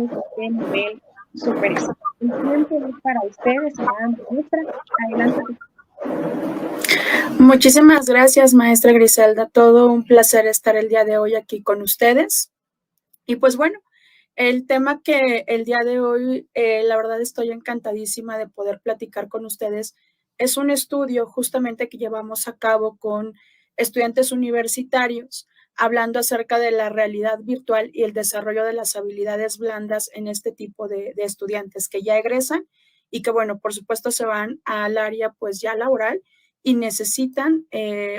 de nivel superior. El tiempo es para ustedes, señora maestra. Adelante. Muchísimas gracias, maestra Griselda. Todo un placer estar el día de hoy aquí con ustedes. Y pues bueno, el tema que el día de hoy, la verdad estoy encantadísima de poder platicar con ustedes. Es un estudio justamente que llevamos a cabo con estudiantes universitarios, hablando acerca de la realidad virtual y el desarrollo de las habilidades blandas en este tipo de estudiantes que ya egresan y que, bueno, por supuesto se van al área pues ya laboral y necesitan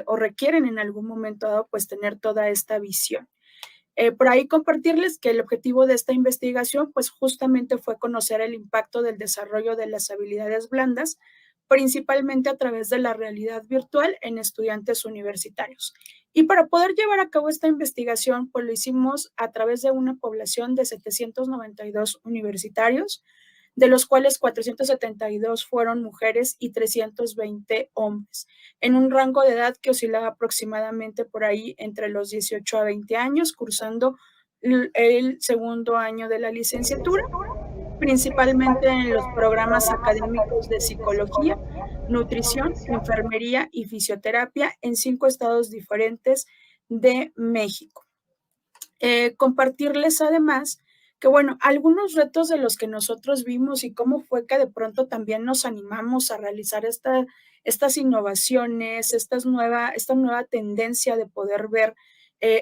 o requieren en algún momento dado pues tener toda esta visión. Por ahí compartirles que el objetivo de esta investigación pues justamente fue conocer el impacto del desarrollo de las habilidades blandas, principalmente a través de la realidad virtual en estudiantes universitarios. Y para poder llevar a cabo esta investigación, pues lo hicimos a través de una población de 792 universitarios, de los cuales 472 fueron mujeres y 320 hombres, en un rango de edad que oscilaba aproximadamente por ahí entre los 18 a 20 años, cursando el segundo año de la licenciatura, principalmente en los programas académicos de psicología, nutrición, enfermería y fisioterapia en 5 estados diferentes de México. Compartirles además que, bueno, algunos retos de los que nosotros vimos y cómo fue que de pronto también nos animamos a realizar estas innovaciones, esta nueva tendencia de poder ver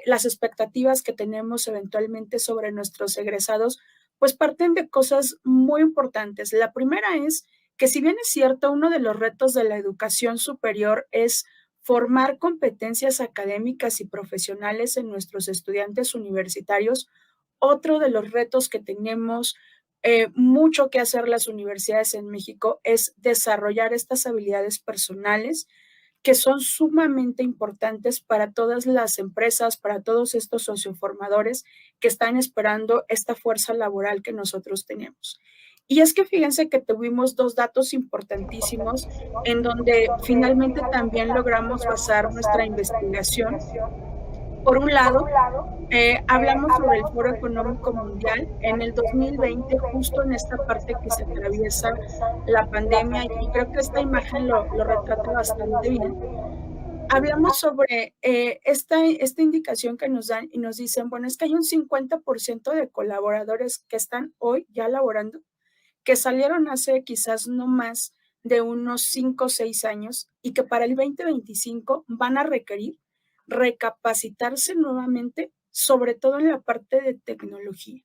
las expectativas que tenemos eventualmente sobre nuestros egresados, pues parten de cosas muy importantes. La primera es que, si bien es cierto, uno de los retos de la educación superior es formar competencias académicas y profesionales en nuestros estudiantes universitarios. Otro de los retos que tenemos mucho que hacer las universidades en México es desarrollar estas habilidades personales que son sumamente importantes para todas las empresas, para todos estos socioformadores que están esperando esta fuerza laboral que nosotros tenemos. Y es que fíjense que tuvimos 2 datos importantísimos en donde finalmente también logramos basar nuestra investigación. Por un lado, hablamos sobre el Foro Económico Mundial en el 2020, justo en esta parte que se atraviesa la pandemia, y creo que esta imagen lo retrata bastante bien. Hablamos sobre esta indicación que nos dan y nos dicen, bueno, es que hay un 50% de colaboradores que están hoy ya laborando, que salieron hace quizás no más de unos 5 o 6 años y que para el 2025 van a requerir recapacitarse nuevamente, sobre todo en la parte de tecnología.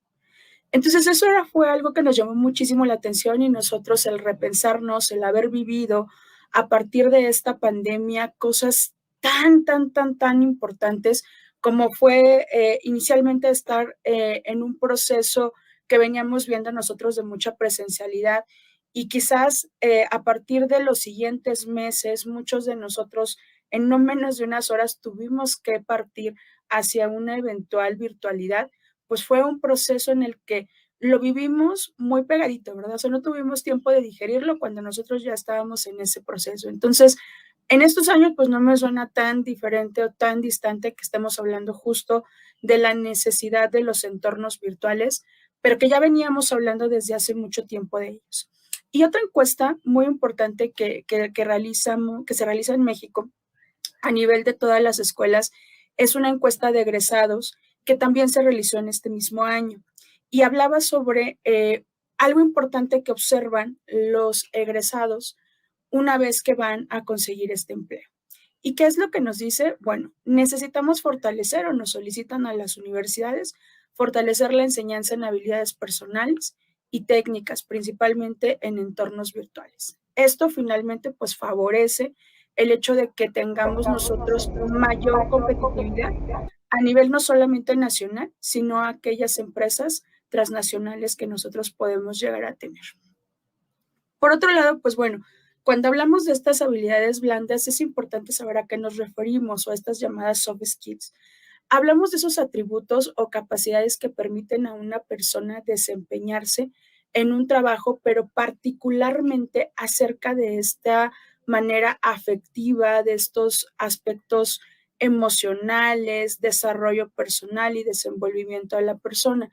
Entonces eso fue algo que nos llamó muchísimo la atención, y nosotros el repensarnos, el haber vivido a partir de esta pandemia cosas tan importantes como fue inicialmente estar en un proceso que veníamos viendo nosotros de mucha presencialidad, y quizás a partir de los siguientes meses muchos de nosotros en no menos de unas horas tuvimos que partir hacia una eventual virtualidad. Pues fue un proceso en el que lo vivimos muy pegadito, ¿verdad? O sea, no tuvimos tiempo de digerirlo cuando nosotros ya estábamos en ese proceso. Entonces, en estos años, pues no me suena tan diferente o tan distante que estemos hablando justo de la necesidad de los entornos virtuales, pero que ya veníamos hablando desde hace mucho tiempo de ellos. Y otra encuesta muy importante que se realiza en México a nivel de todas las escuelas es una encuesta de egresados que también se realizó en este mismo año, y hablaba sobre algo importante que observan los egresados una vez que van a conseguir este empleo. ¿Y qué es lo que nos dice? Bueno, necesitamos fortalecer, o nos solicitan a las universidades, fortalecer la enseñanza en habilidades personales y técnicas, principalmente en entornos virtuales. Esto finalmente pues favorece el hecho de que tengamos nosotros mayor competitividad a nivel no solamente nacional, sino a aquellas empresas transnacionales que nosotros podemos llegar a tener. Por otro lado, pues bueno, cuando hablamos de estas habilidades blandas, es importante saber a qué nos referimos, o a estas llamadas soft skills. Hablamos de esos atributos o capacidades que permiten a una persona desempeñarse en un trabajo, pero particularmente acerca de esta manera afectiva, de estos aspectos emocionales, desarrollo personal y desenvolvimiento de la persona.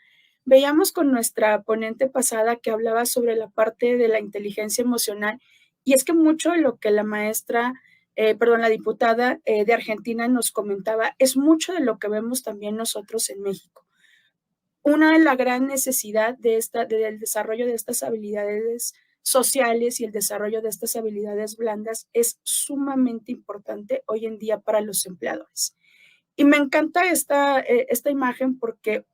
Veíamos con nuestra ponente pasada que hablaba sobre la parte de la inteligencia emocional, y es que mucho de lo que la maestra, perdón, la diputada de Argentina nos comentaba, es mucho de lo que vemos también nosotros en México. Una de la gran necesidad del desarrollo de estas habilidades sociales y el desarrollo de estas habilidades blandas es sumamente importante hoy en día para los empleadores. Y me encanta esta imagen porque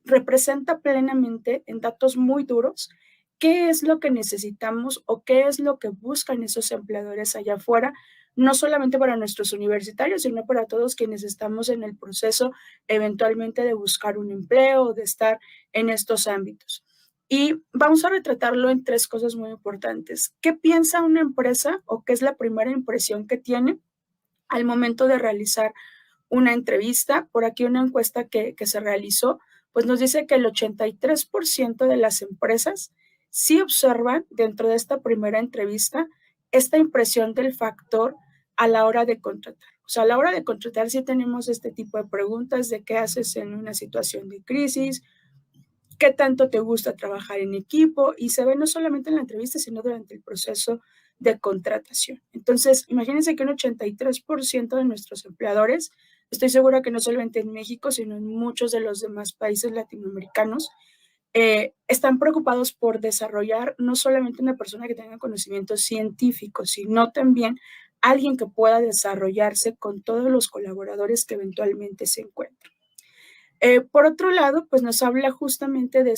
representa plenamente en datos muy duros qué es lo que necesitamos o qué es lo que buscan esos empleadores allá afuera, no solamente para nuestros universitarios, sino para todos quienes estamos en el proceso eventualmente de buscar un empleo, de estar en estos ámbitos. Y vamos a retratarlo en tres cosas muy importantes. ¿Qué piensa una empresa o qué es la primera impresión que tiene al momento de realizar una entrevista? Por aquí una encuesta que se realizó, pues nos dice que el 83% de las empresas sí observan dentro de esta primera entrevista esta impresión del factor a la hora de contratar. O sea, a la hora de contratar sí tenemos este tipo de preguntas de qué haces en una situación de crisis, qué tanto te gusta trabajar en equipo, y se ve no solamente en la entrevista, sino durante el proceso de contratación. Entonces, imagínense que un 83% de nuestros empleadores, estoy segura que no solamente en México, sino en muchos de los demás países latinoamericanos, están preocupados por desarrollar no solamente una persona que tenga conocimientos científicos, sino también alguien que pueda desarrollarse con todos los colaboradores que eventualmente se encuentran. Por otro lado, pues nos habla justamente de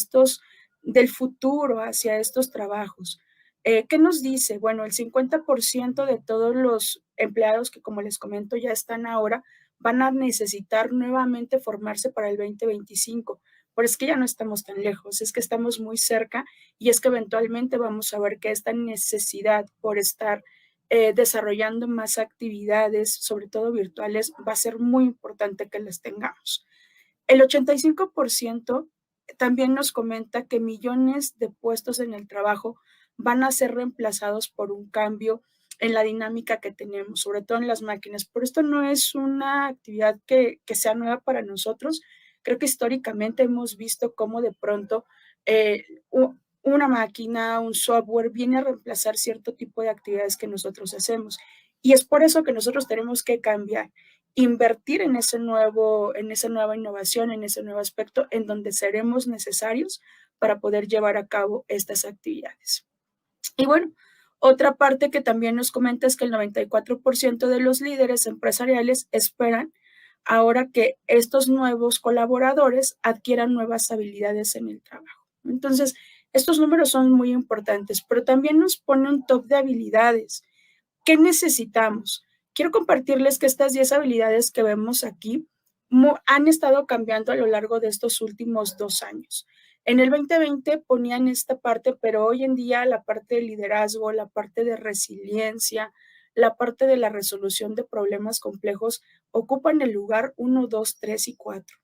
del futuro hacia estos trabajos. ¿Qué nos dice? Bueno, el 50% de todos los empleados que, como les comento, ya están ahora, van a necesitar nuevamente formarse para el 2025. Pero es que ya no estamos tan lejos, es que estamos muy cerca, y es que eventualmente vamos a ver que esta necesidad por estar desarrollando más actividades, sobre todo virtuales, va a ser muy importante que las tengamos. El 85% también nos comenta que millones de puestos en el trabajo van a ser reemplazados por un cambio en la dinámica que tenemos, sobre todo en las máquinas. Pero esto no es una actividad que sea nueva para nosotros. Creo que históricamente hemos visto cómo de pronto eh, una máquina, un software viene a reemplazar cierto tipo de actividades que nosotros hacemos. Y es por eso que nosotros tenemos que cambiar, invertir en esa nueva innovación, en ese nuevo aspecto en donde seremos necesarios para poder llevar a cabo estas actividades. Y bueno, otra parte que también nos comenta es que el 94% de los líderes empresariales esperan ahora que estos nuevos colaboradores adquieran nuevas habilidades en el trabajo. Entonces, estos números son muy importantes, pero también nos pone un top de habilidades. ¿Qué necesitamos? Quiero compartirles que estas 10 habilidades que vemos aquí han estado cambiando a lo largo de estos últimos 2 años. En el 2020 ponían esta parte, pero hoy en día la parte de liderazgo, la parte de resiliencia, la parte de la resolución de problemas complejos ocupan el lugar 1, 2, 3 y 4.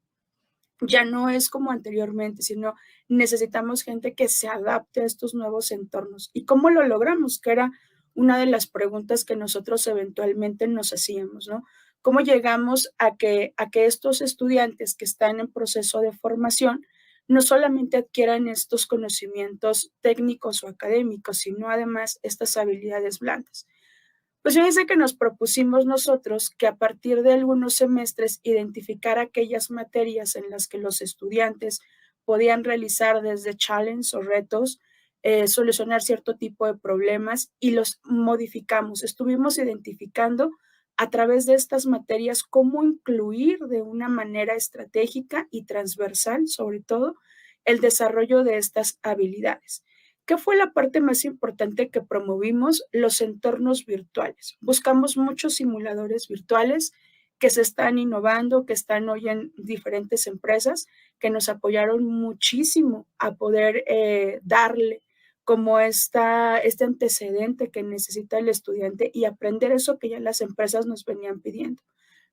Ya no es como anteriormente, sino necesitamos gente que se adapte a estos nuevos entornos. ¿Y cómo lo logramos? Que era una de las preguntas que nosotros eventualmente nos hacíamos, ¿no? ¿Cómo llegamos a que estos estudiantes que están en proceso de formación no solamente adquieran estos conocimientos técnicos o académicos, sino además estas habilidades blandas? Pues fíjense que nos propusimos nosotros que a partir de algunos semestres identificar aquellas materias en las que los estudiantes podían realizar desde challenge o retos, solucionar cierto tipo de problemas, y los modificamos. Estuvimos identificando a través de estas materias cómo incluir de una manera estratégica y transversal, sobre todo, el desarrollo de estas habilidades. ¿Qué fue la parte más importante que promovimos? Los entornos virtuales. Buscamos muchos simuladores virtuales que se están innovando, que están hoy en diferentes empresas, que nos apoyaron muchísimo a poder darle como este antecedente que necesita el estudiante y aprender eso que ya las empresas nos venían pidiendo,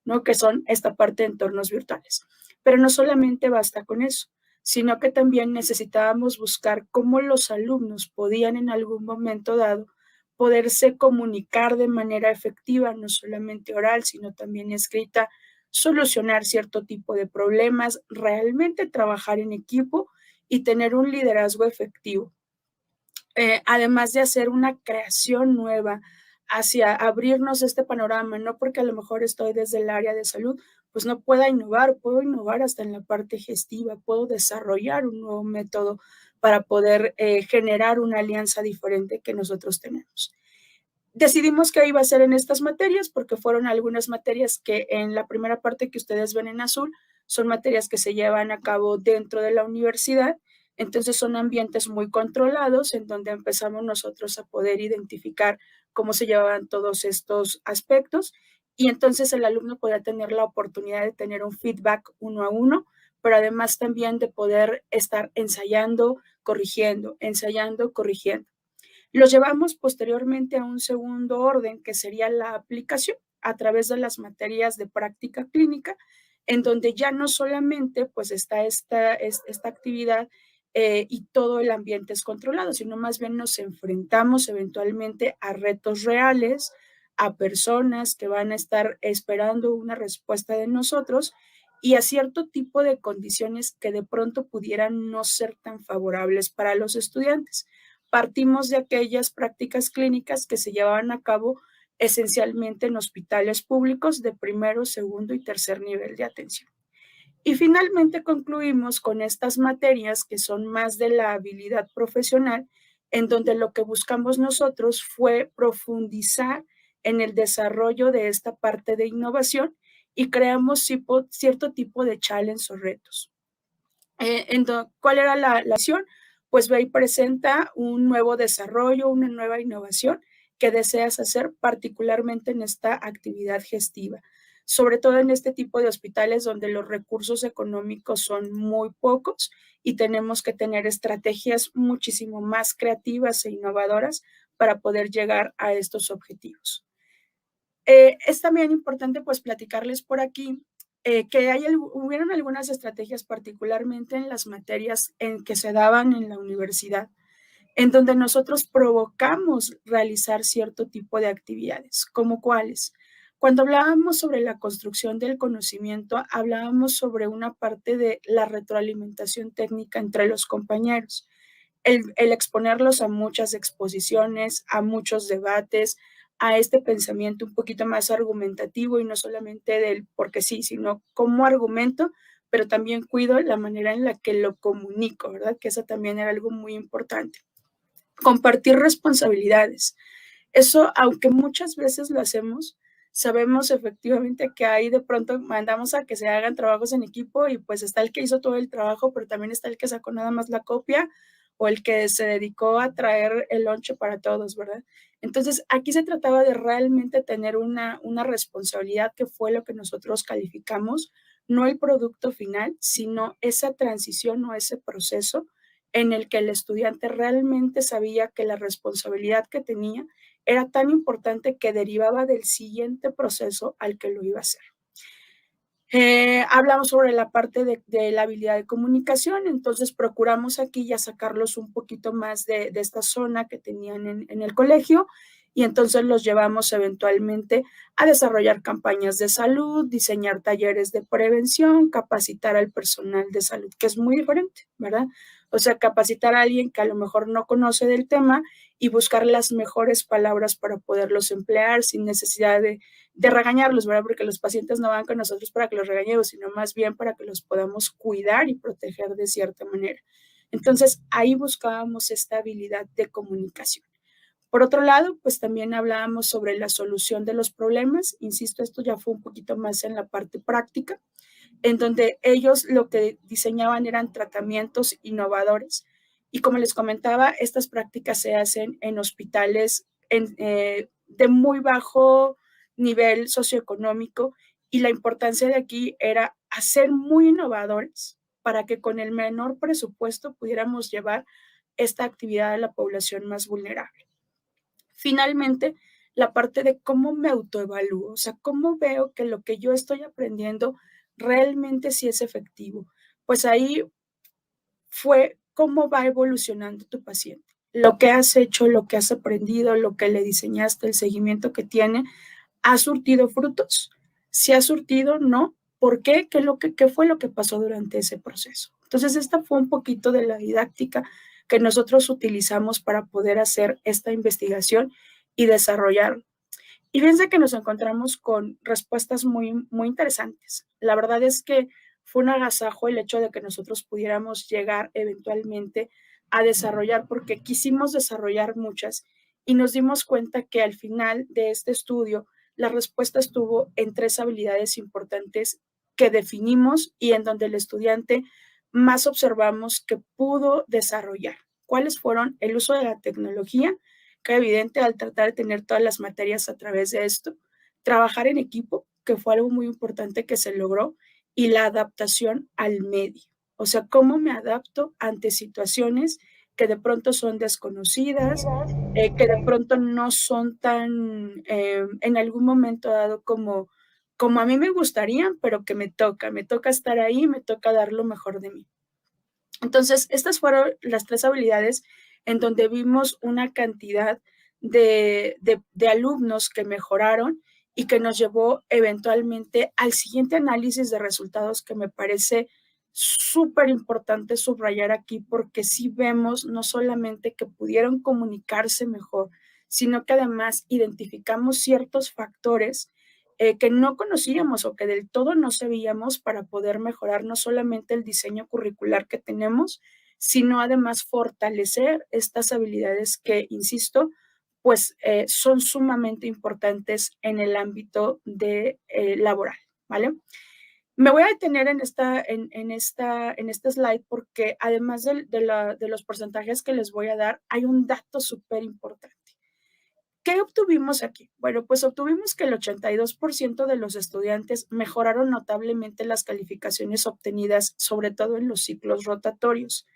¿no? Que son esta parte de entornos virtuales. Pero no solamente basta con eso, sino que también necesitábamos buscar cómo los alumnos podían en algún momento dado poderse comunicar de manera efectiva, no solamente oral, sino también escrita, solucionar cierto tipo de problemas, realmente trabajar en equipo y tener un liderazgo efectivo. Además de hacer una creación nueva hacia abrirnos este panorama, no porque a lo mejor estoy desde el área de salud, pues no pueda innovar, puedo innovar hasta en la parte gestiva, puedo desarrollar un nuevo método para poder generar una alianza diferente que nosotros tenemos. Decidimos que iba a ser en estas materias porque fueron algunas materias que en la primera parte que ustedes ven en azul son materias que se llevan a cabo dentro de la universidad. Entonces son ambientes muy controlados en donde empezamos nosotros a poder identificar cómo se llevaban todos estos aspectos y entonces el alumno podía tener la oportunidad de tener un feedback uno a uno, pero además también de poder estar ensayando, corrigiendo, ensayando, corrigiendo. Los llevamos posteriormente a un segundo orden, que sería la aplicación a través de las materias de práctica clínica, en donde ya no solamente pues está esta actividad y todo el ambiente es controlado, sino más bien nos enfrentamos eventualmente a retos reales, a personas que van a estar esperando una respuesta de nosotros y a cierto tipo de condiciones que de pronto pudieran no ser tan favorables para los estudiantes. Partimos de aquellas prácticas clínicas que se llevaban a cabo esencialmente en hospitales públicos de primero, segundo y tercer nivel de atención. Y finalmente concluimos con estas materias que son más de la habilidad profesional, en donde lo que buscamos nosotros fue profundizar en el desarrollo de esta parte de innovación y creamos cierto tipo de challenge o retos. ¿Cuál era la acción? Pues ve y presenta un nuevo desarrollo, una nueva innovación que deseas hacer particularmente en esta actividad gestiva, sobre todo en este tipo de hospitales donde los recursos económicos son muy pocos y tenemos que tener estrategias muchísimo más creativas e innovadoras para poder llegar a estos objetivos. Es también importante pues platicarles por aquí que hubieron algunas estrategias particularmente en las materias en que se daban en la universidad, en donde nosotros provocamos realizar cierto tipo de actividades, como cuáles. Cuando hablábamos sobre la construcción del conocimiento, hablábamos sobre una parte de la retroalimentación técnica entre los compañeros, el exponerlos a muchas exposiciones, a muchos debates, a este pensamiento un poquito más argumentativo y no solamente del porque sí, sino como argumento, pero también cuido la manera en la que lo comunico, ¿verdad? Que eso también era algo muy importante. Compartir responsabilidades. Eso, aunque muchas veces lo hacemos, sabemos efectivamente que ahí de pronto mandamos a que se hagan trabajos en equipo y pues está el que hizo todo el trabajo, pero también está el que sacó nada más la copia o el que se dedicó a traer el lonche para todos, ¿verdad? Entonces, aquí se trataba de realmente tener una responsabilidad que fue lo que nosotros calificamos, no el producto final, sino esa transición o ese proceso en el que el estudiante realmente sabía que la responsabilidad que tenía era tan importante que derivaba del siguiente proceso al que lo iba a hacer. Hablamos sobre la parte de la habilidad de comunicación, entonces procuramos aquí ya sacarlos un poquito más de esta zona que tenían en el colegio y entonces los llevamos eventualmente a desarrollar campañas de salud, diseñar talleres de prevención, capacitar al personal de salud, que es muy diferente, ¿verdad? O sea, capacitar a alguien que a lo mejor no conoce del tema y buscar las mejores palabras para poderlos emplear sin necesidad de regañarlos, ¿verdad? Porque los pacientes no van con nosotros para que los regañemos, sino más bien para que los podamos cuidar y proteger de cierta manera. Entonces, ahí buscábamos esta habilidad de comunicación. Por otro lado, pues también hablábamos sobre la solución de los problemas. Insisto, esto ya fue un poquito más en la parte práctica, en donde ellos lo que diseñaban eran tratamientos innovadores. Y como les comentaba, estas prácticas se hacen en hospitales de muy bajo nivel socioeconómico y la importancia de aquí era hacer muy innovadores para que con el menor presupuesto pudiéramos llevar esta actividad a la población más vulnerable. Finalmente, la parte de cómo me autoevalúo, o sea, cómo veo que lo que yo estoy aprendiendo realmente sí es efectivo. Pues ahí fue cómo va evolucionando tu paciente. Lo que has hecho, lo que has aprendido, lo que le diseñaste, el seguimiento que tiene, ¿ha surtido frutos? Si ha surtido, no. ¿Por qué? ¿Qué fue lo que pasó durante ese proceso? Entonces, esta fue un poquito de la didáctica que nosotros utilizamos para poder hacer esta investigación y desarrollar. Y fíjense que nos encontramos con respuestas muy interesantes. La verdad es que fue un agasajo el hecho de que nosotros pudiéramos llegar eventualmente a desarrollar, porque quisimos desarrollar muchas y nos dimos cuenta que al final de este estudio la respuesta estuvo en tres habilidades importantes que definimos y en donde el estudiante más observamos que pudo desarrollar. ¿Cuáles fueron? El uso de la tecnología, que evidente al tratar de tener todas las materias a través de esto, trabajar en equipo, que fue algo muy importante que se logró, y la adaptación al medio. O sea, cómo me adapto ante situaciones que de pronto son desconocidas, que de pronto no son tan, en algún momento dado como a mí me gustarían, pero que me toca estar ahí, me toca dar lo mejor de mí. Entonces, estas fueron las tres habilidades en donde vimos una cantidad de alumnos que mejoraron y que nos llevó eventualmente al siguiente análisis de resultados que me parece súper importante subrayar aquí, porque sí vemos no solamente que pudieron comunicarse mejor, sino que además identificamos ciertos factores que no conocíamos o que del todo no sabíamos para poder mejorar no solamente el diseño curricular que tenemos, sino además fortalecer estas habilidades que, insisto, pues son sumamente importantes en el ámbito de laboral, ¿vale? Me voy a detener en este slide porque además de los porcentajes que les voy a dar, hay un dato súper importante. ¿Qué obtuvimos aquí? Bueno, pues obtuvimos que el 82% de los estudiantes mejoraron notablemente las calificaciones obtenidas, sobre todo en los ciclos rotatorios.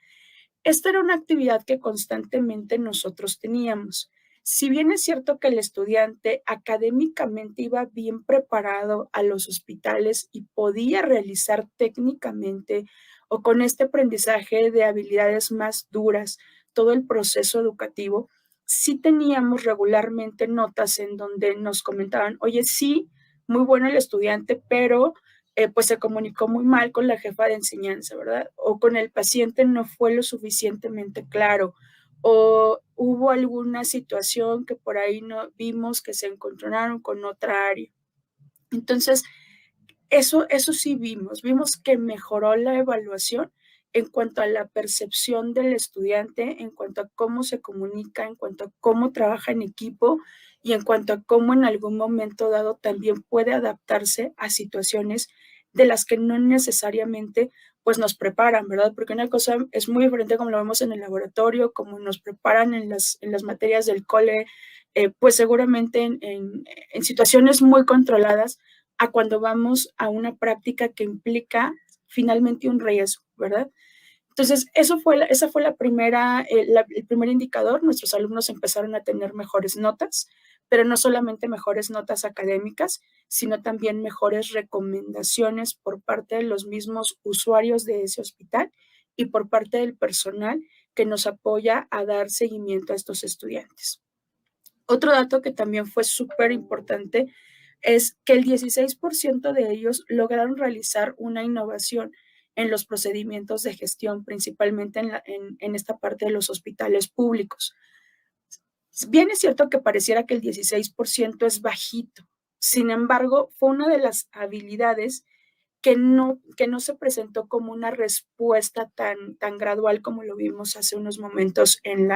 Esta era una actividad que constantemente nosotros teníamos. Si bien es cierto que el estudiante académicamente iba bien preparado a los hospitales y podía realizar técnicamente o con este aprendizaje de habilidades más duras todo el proceso educativo, sí teníamos regularmente notas en donde nos comentaban, oye, sí, muy bueno el estudiante, pero pues se comunicó muy mal con la jefa de enseñanza, ¿verdad? O con el paciente no fue lo suficientemente claro, o hubo alguna situación que por ahí no vimos que se encontraron con otra área. Entonces, eso sí vimos que mejoró la evaluación en cuanto a la percepción del estudiante, en cuanto a cómo se comunica, en cuanto a cómo trabaja en equipo y en cuanto a cómo en algún momento dado también puede adaptarse a situaciones de las que no necesariamente pues nos preparan, ¿verdad? Porque una cosa es muy diferente como lo vemos en el laboratorio, como nos preparan en las materias del cole, pues seguramente en situaciones muy controladas, a cuando vamos a una práctica que implica finalmente un riesgo, ¿verdad? Entonces, esa fue el primer indicador. Nuestros alumnos empezaron a tener mejores notas, pero no solamente mejores notas académicas, sino también mejores recomendaciones por parte de los mismos usuarios de ese hospital y por parte del personal que nos apoya a dar seguimiento a estos estudiantes. Otro dato que también fue súper importante es que el 16% de ellos lograron realizar una innovación en los procedimientos de gestión, principalmente en esta parte de los hospitales públicos. Bien es cierto que pareciera que el 16% es bajito, sin embargo, fue una de las habilidades que no se presentó como una respuesta tan gradual como lo vimos hace unos momentos en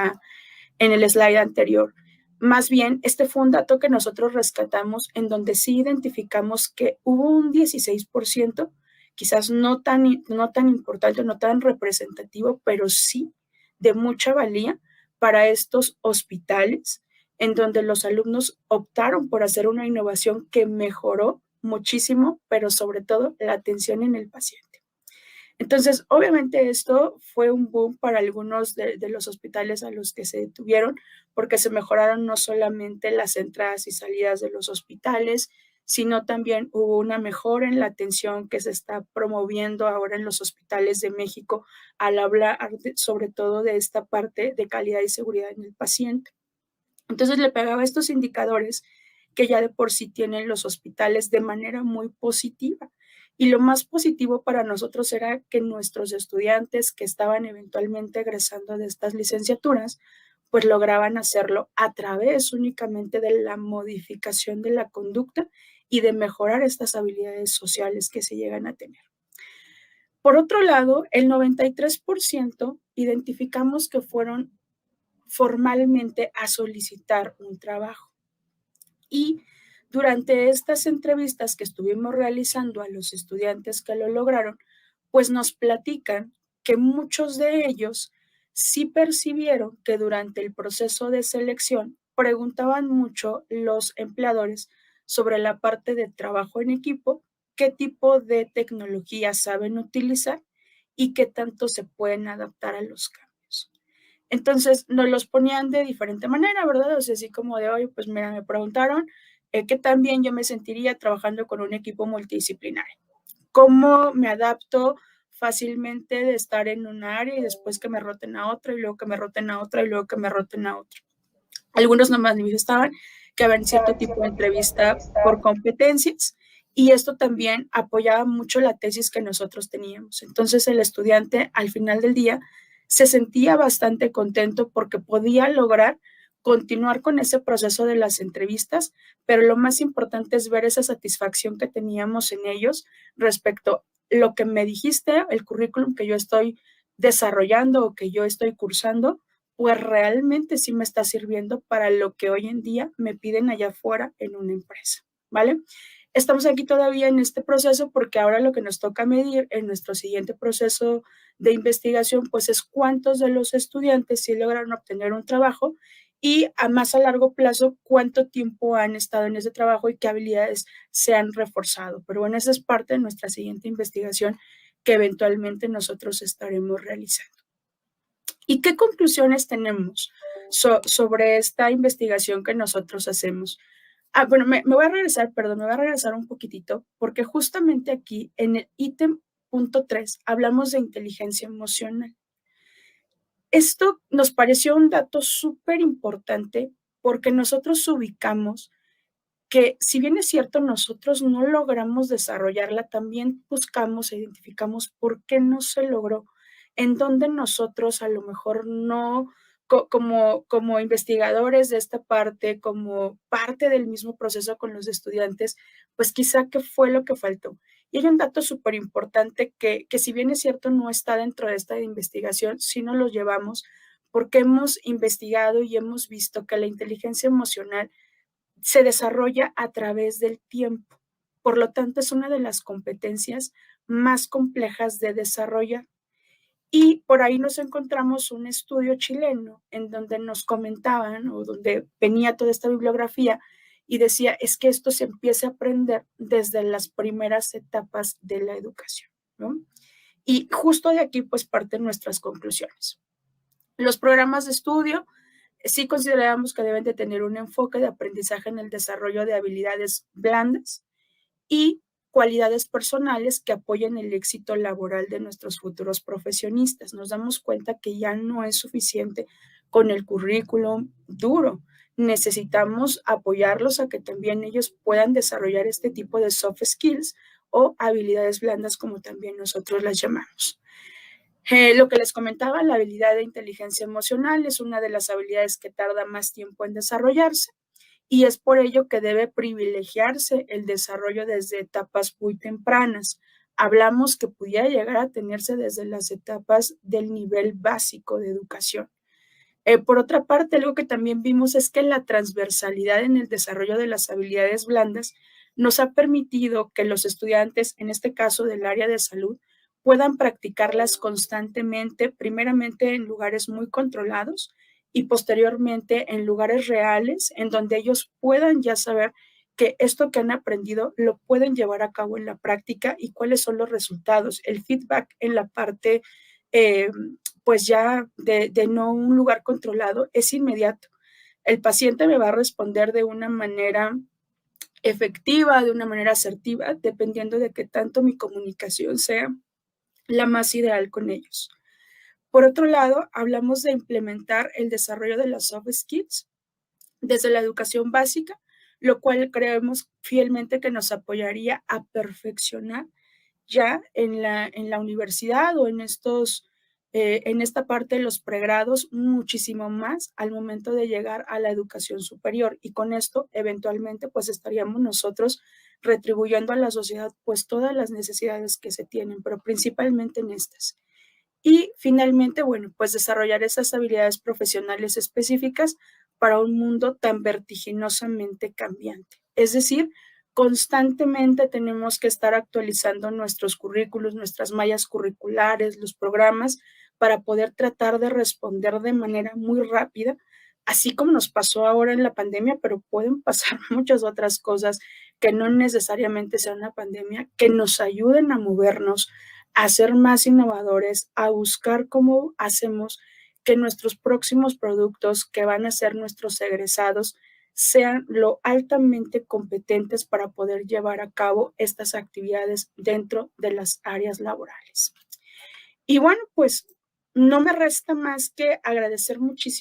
el slide anterior. Más bien, este fue un dato que nosotros rescatamos en donde sí identificamos que hubo un 16%, quizás no tan importante, no tan representativo, pero sí de mucha valía para estos hospitales, en donde los alumnos optaron por hacer una innovación que mejoró muchísimo, pero sobre todo la atención en el paciente. Entonces, obviamente esto fue un boom para algunos de los hospitales a los que se detuvieron, porque se mejoraron no solamente las entradas y salidas de los hospitales, sino también hubo una mejora en la atención que se está promoviendo ahora en los hospitales de México al hablar sobre todo de esta parte de calidad y seguridad en el paciente. Entonces le pegaba estos indicadores que ya de por sí tienen los hospitales de manera muy positiva. Y lo más positivo para nosotros era que nuestros estudiantes que estaban eventualmente egresando de estas licenciaturas, pues lograban hacerlo a través únicamente de la modificación de la conducta y de mejorar estas habilidades sociales que se llegan a tener. Por otro lado, el 93% identificamos que fueron formalmente a solicitar un trabajo. Y durante estas entrevistas que estuvimos realizando a los estudiantes que lo lograron, pues nos platican que muchos de ellos sí percibieron que durante el proceso de selección preguntaban mucho los empleadores sobre la parte de trabajo en equipo, qué tipo de tecnología saben utilizar y qué tanto se pueden adaptar a los cambios. Entonces, nos los ponían de diferente manera, ¿verdad? O sea, así como de, oye, pues mira, me preguntaron qué tan bien yo me sentiría trabajando con un equipo multidisciplinario. ¿Cómo me adapto fácilmente de estar en un área y después que me roten a otra y luego que me roten a otra y luego que me roten a otra? Algunos nomás manifestaban que había cierto tipo de entrevista por competencias y esto también apoyaba mucho la tesis que nosotros teníamos. Entonces el estudiante al final del día se sentía bastante contento porque podía lograr continuar con ese proceso de las entrevistas, pero lo más importante es ver esa satisfacción que teníamos en ellos respecto a lo que me dijiste, el currículum que yo estoy desarrollando o que yo estoy cursando, pues realmente sí me está sirviendo para lo que hoy en día me piden allá afuera en una empresa, ¿vale? Estamos aquí todavía en este proceso porque ahora lo que nos toca medir en nuestro siguiente proceso de investigación, pues es cuántos de los estudiantes sí lograron obtener un trabajo y a más a largo plazo, cuánto tiempo han estado en ese trabajo y qué habilidades se han reforzado. Pero bueno, esa es parte de nuestra siguiente investigación que eventualmente nosotros estaremos realizando. ¿Y qué conclusiones tenemos sobre esta investigación que nosotros hacemos? Bueno, me voy a regresar, perdón, me voy a regresar un poquitito, porque justamente aquí en el ítem punto 3 hablamos de inteligencia emocional. Esto nos pareció un dato súper importante porque nosotros ubicamos que si bien es cierto, nosotros no logramos desarrollarla, también buscamos e identificamos por qué no se logró, en donde nosotros a lo mejor no, como investigadores de esta parte, como parte del mismo proceso con los estudiantes, pues quizá qué fue lo que faltó. Y hay un dato súper importante que si bien es cierto no está dentro de esta investigación, sí nos lo llevamos porque hemos investigado y hemos visto que la inteligencia emocional se desarrolla a través del tiempo. Por lo tanto, es una de las competencias más complejas de desarrollar. Y por ahí nos encontramos un estudio chileno en donde nos comentaban o donde venía toda esta bibliografía y decía, es que esto se empieza a aprender desde las primeras etapas de la educación, ¿no? Y justo de aquí pues parten nuestras conclusiones. Los programas de estudio sí consideramos que deben de tener un enfoque de aprendizaje en el desarrollo de habilidades blandas y cualidades personales que apoyen el éxito laboral de nuestros futuros profesionistas. Nos damos cuenta que ya no es suficiente con el currículum duro. Necesitamos apoyarlos a que también ellos puedan desarrollar este tipo de soft skills o habilidades blandas, como también nosotros las llamamos. Lo que les comentaba, la habilidad de inteligencia emocional es una de las habilidades que tarda más tiempo en desarrollarse y es por ello que debe privilegiarse el desarrollo desde etapas muy tempranas. Hablamos que pudiera llegar a tenerse desde las etapas del nivel básico de educación. Por otra parte, algo que también vimos es que la transversalidad en el desarrollo de las habilidades blandas nos ha permitido que los estudiantes, en este caso del área de salud, puedan practicarlas constantemente, primeramente en lugares muy controlados y posteriormente en lugares reales, en donde ellos puedan ya saber que esto que han aprendido lo pueden llevar a cabo en la práctica y cuáles son los resultados, el feedback en la parte pues ya de no un lugar controlado es inmediato. El paciente me va a responder de una manera efectiva, de una manera asertiva, dependiendo de qué tanto mi comunicación sea la más ideal con ellos. Por otro lado, hablamos de implementar el desarrollo de las soft skills desde la educación básica, lo cual creemos fielmente que nos apoyaría a perfeccionar ya en la universidad o en esta parte de los pregrados muchísimo más al momento de llegar a la educación superior. Y con esto, eventualmente, pues estaríamos nosotros retribuyendo a la sociedad pues todas las necesidades que se tienen, pero principalmente en estas. Y finalmente, bueno, pues desarrollar esas habilidades profesionales específicas para un mundo tan vertiginosamente cambiante. Es decir, constantemente tenemos que estar actualizando nuestros currículos, nuestras mallas curriculares, los programas, para poder tratar de responder de manera muy rápida, así como nos pasó ahora en la pandemia, pero pueden pasar muchas otras cosas que no necesariamente sea una pandemia, que nos ayuden a movernos, a ser más innovadores, a buscar cómo hacemos que nuestros próximos productos, que van a ser nuestros egresados, sean lo altamente competentes para poder llevar a cabo estas actividades dentro de las áreas laborales. Y bueno, pues no me resta más que agradecer muchísimo